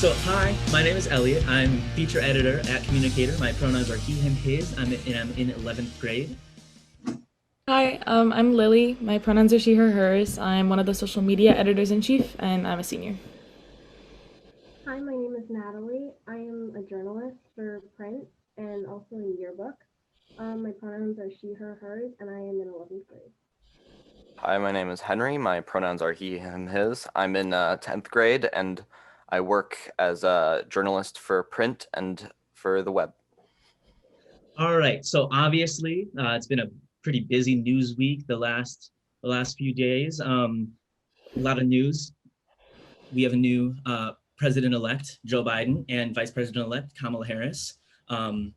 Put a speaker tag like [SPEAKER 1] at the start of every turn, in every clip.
[SPEAKER 1] Hi, my name is Eliot. I'm feature editor at Communicator. My pronouns are he, him, his. I'm in 11th grade.
[SPEAKER 2] Hi, I'm Lily. My pronouns are she, her, hers. I'm one of the social media editors in chief, and I'm a senior.
[SPEAKER 3] Hi, my name is Natalie. I am a journalist for print and also in yearbook. My pronouns are she, her, hers, and I am in 11th grade.
[SPEAKER 4] Hi, my name is Henry. My pronouns are he, him, his. I'm in 10th grade and I work as a journalist for print and for the web.
[SPEAKER 1] All right. So obviously, it's been a pretty busy news week the last few days. A lot of news. We have a new president-elect, Joe Biden, and Vice President-elect Kamala Harris. Um,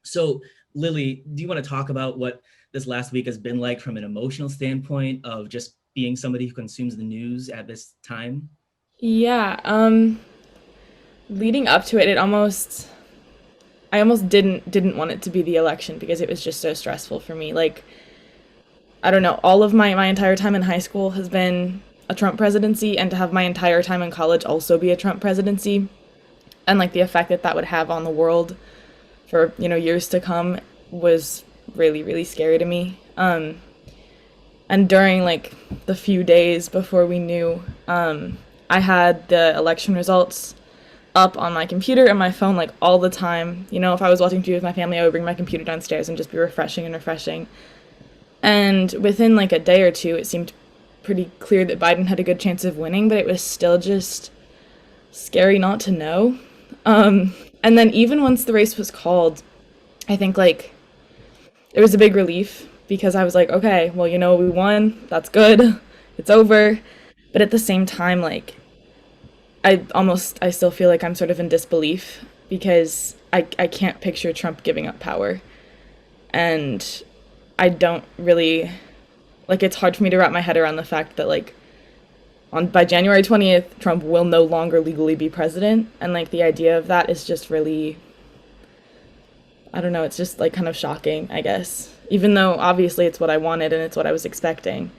[SPEAKER 1] so, Lily, do you want to talk about what this last week has been like from an emotional standpoint of just being somebody who consumes the news at this time?
[SPEAKER 2] Yeah, leading up to it, I almost didn't want it to be the election because it was just so stressful for me. Like, I don't know, all of my entire time in high school has been a Trump presidency, and to have my entire time in college also be a Trump presidency, and like the effect that that would have on the world for, years to come was really, really scary to me. And during like the few days before we knew, I had the election results up on my computer and my phone like all the time. If I was watching TV with my family, I would bring my computer downstairs and just be refreshing and refreshing. And within like a day or two, it seemed pretty clear that Biden had a good chance of winning, but it was still just scary not to know. And then even once the race was called, I think like it was a big relief because I was like, okay, well, we won. That's good. It's over. But at the same time, like, I still feel like I'm sort of in disbelief because I can't picture Trump giving up power. And I don't really, like, it's hard for me to wrap my head around the fact that, like, by January 20th, Trump will no longer legally be president. And, like, the idea of that is just really, I don't know, it's just like kind of shocking, I guess. Even though obviously it's what I wanted and it's what I was expecting.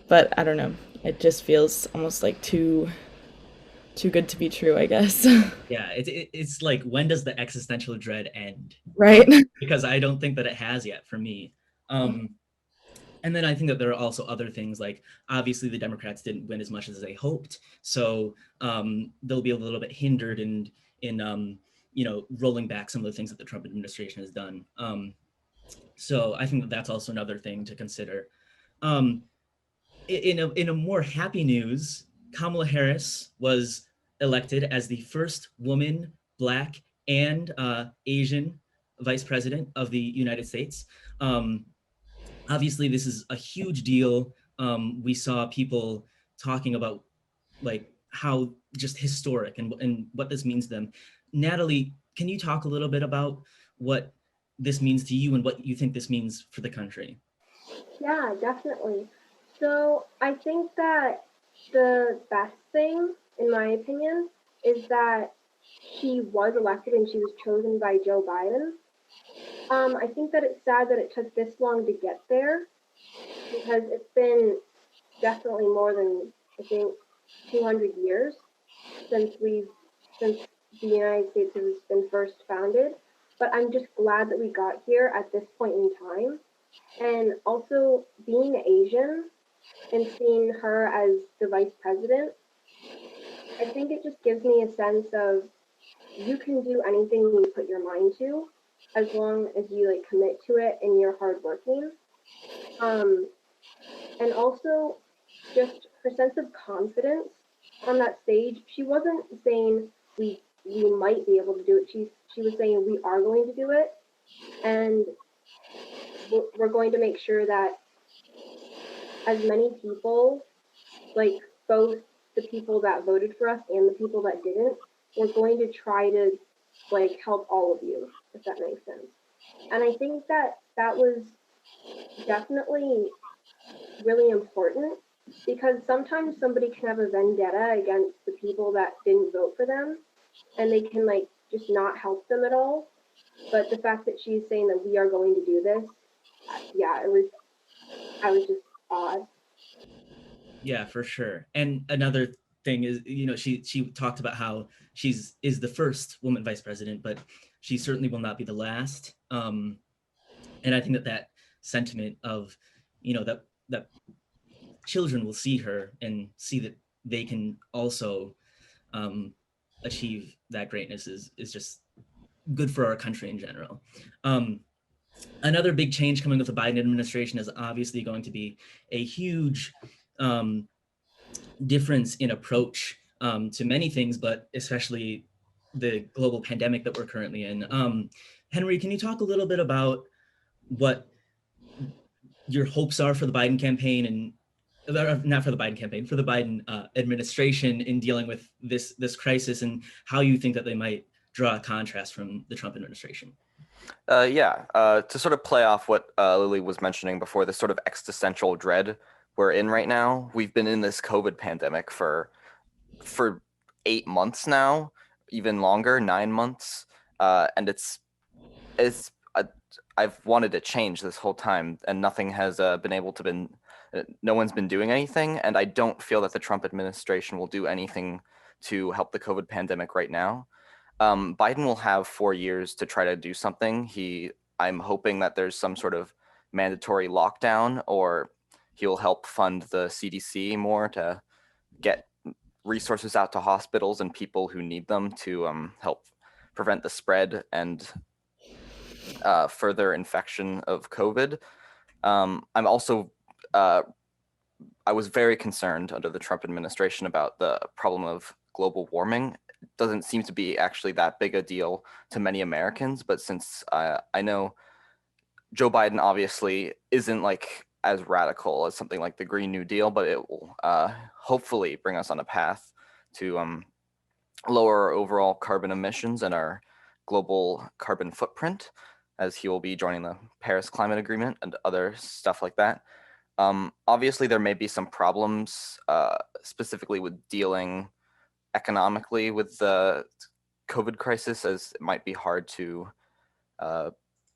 [SPEAKER 2] But I don't know. It just feels almost like too good to be true, I guess.
[SPEAKER 1] Yeah, it's like, when does the existential dread end?
[SPEAKER 2] Right?
[SPEAKER 1] Because I don't think that it has yet for me. Um, and then I think that there are also other things, like obviously the Democrats didn't win as much as they hoped, so they'll be a little bit hindered in rolling back some of the things that the Trump administration has done. So I think that that's also another thing to consider. Um, in a more happy news, Kamala Harris was elected as the first woman, Black, and Asian vice president of the United States. Um, Obviously, this is a huge deal. We saw people talking about like how just historic and what this means to them. Natalie, can you talk a little bit about what this means to you and what you think this means for the country?
[SPEAKER 3] Yeah, definitely. So I think that the best thing, in my opinion, is that she was elected and she was chosen by Joe Biden. I think that it's sad that it took this long to get there because it's been definitely more than, I think, 200 years since since the United States has been first founded. But I'm just glad that we got here at this point in time. And also being Asian and seeing her as the vice president, I think it just gives me a sense of you can do anything you put your mind to as long as you like commit to it and you're hardworking. Um, and also just her sense of confidence on that stage. She wasn't saying we might be able to do it. She was saying we are going to do it, and we're going to make sure that as many people, like both the people that voted for us and the people that didn't, we're going to try to like help all of you, if that makes sense. And I think that that was definitely really important because sometimes somebody can have a vendetta against the people that didn't vote for them and they can like just not help them at all. But the fact that she's saying that we are going to do this, yeah, I was just odd.
[SPEAKER 1] Yeah, for sure. And another thing is, she talked about how is the first woman vice president, but she certainly will not be the last. And I think that sentiment of, that children will see her and see that they can also achieve that greatness is just good for our country in general. Another big change coming with the Biden administration is obviously going to be a huge difference in approach to many things, but especially the global pandemic that we're currently in. Henry, can you talk a little bit about what your hopes are for the Biden campaign and not for the Biden campaign, for the Biden administration in dealing with this crisis, and how you think that they might draw a contrast from the Trump administration?
[SPEAKER 4] To sort of play off what Lily was mentioning before, this sort of existential dread we're in right now. We've been in this COVID pandemic for 8 months now, even longer, 9 months, and I've wanted to change this whole time, and nothing has no one's been doing anything, and I don't feel that the Trump administration will do anything to help the COVID pandemic right now. Biden will have 4 years to try to do something. I'm hoping that there's some sort of mandatory lockdown, or he'll help fund the CDC more to get resources out to hospitals and people who need them to help prevent the spread and further infection of COVID. I'm also, I was very concerned under the Trump administration about the problem of global warming. It doesn't seem to be actually that big a deal to many Americans, but since I know Joe Biden obviously isn't like as radical as something like the Green New Deal, but it will hopefully bring us on a path to lower our overall carbon emissions and our global carbon footprint, as he will be joining the Paris Climate Agreement and other stuff like that. Obviously, there may be some problems specifically with dealing economically with the COVID crisis, as it might be hard to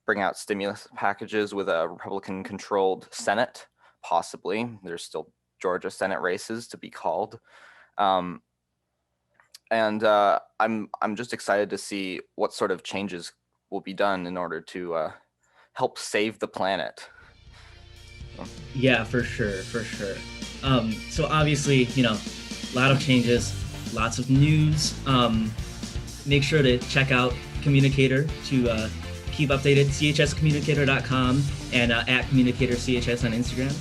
[SPEAKER 4] bring out stimulus packages with a Republican-controlled Senate, possibly. There's still Georgia Senate races to be called. I'm just excited to see what sort of changes will be done in order to help save the planet.
[SPEAKER 1] Yeah, for sure. So obviously, a lot of changes, lots of news. Make sure to check out Communicator to keep updated, chscommunicator.com and at CommunicatorCHS on Instagram.